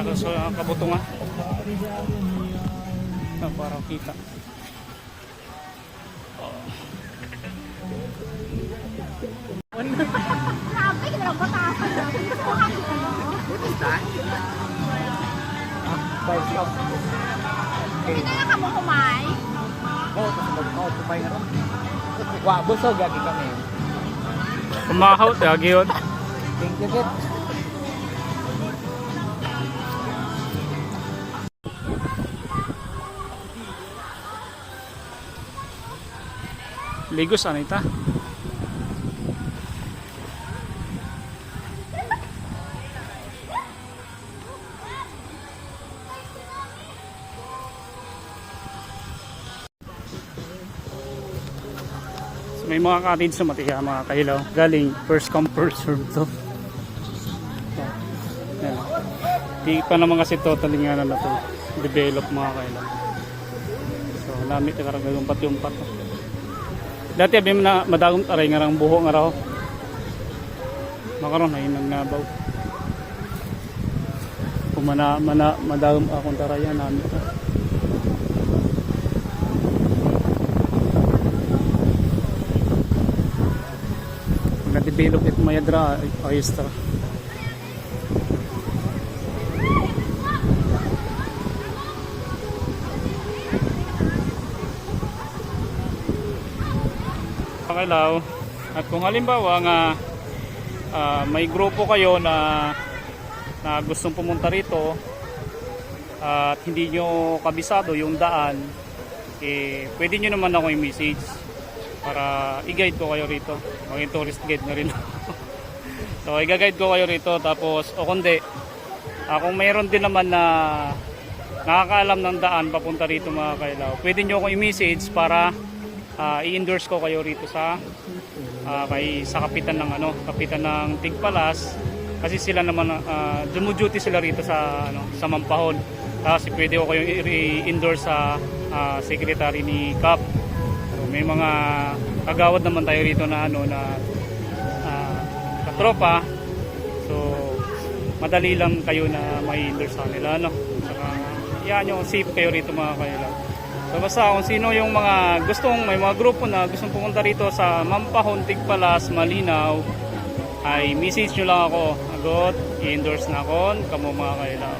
Dito sa Kabutungan. Para kita. Grabe, kinalagot ako. What is that? By stop. Hindi na lang mo kumay. Oh, kumay nga ron. Wa, busog lagi kami. Kumahaw, lagi yun. Thank you, Kit. Ligos, Anita. May mga cottage sa Matiya, mga kailaw. Galing first come first serve to. Yan. Di pa naman kasi totally nga na to develop, mga kailaw. So lamit na karang gagumpat-yumpat. Dati abim na madagong aray nga rang buho nga raw. Makaroon ay nagnabaw. Kung madagong akong tarayan namin ito. Na-develop ito mayadra ayos ta. Pakailaw. At kung halimbawa nga may grupo kayo na gustong pumunta rito at hindi nyo kabisado yung daan, pwede nyo naman ako i-message para i-guide ko kayo rito. Maging tourist guide na rin. So i-guide ko kayo rito, tapos o kundi kung mayroon din naman na nakakaalam ng daan papunta rito, mga kailaw, pwede nyo ako i-message para i-endorse ko kayo rito sa kapitan ng kapitan ng Tigpalas, kasi sila naman duty sila rito sa sa Mampahon. Kasi pwede ko kayo i-endorse sa secretary ni CAP. So, may mga kagawad naman tayo rito na katropa. So madali lang kayo na mai-endorse sa nila, saka yan yung safe kayo rito, mga kailaw. So basta kung sino yung mga may mga grupo na gustong pumunta rito sa Mampahon, Tigpalas, Malinaw, ay message nyo lang ako. Agot, i-endorse na ako kamo, mga kailaw.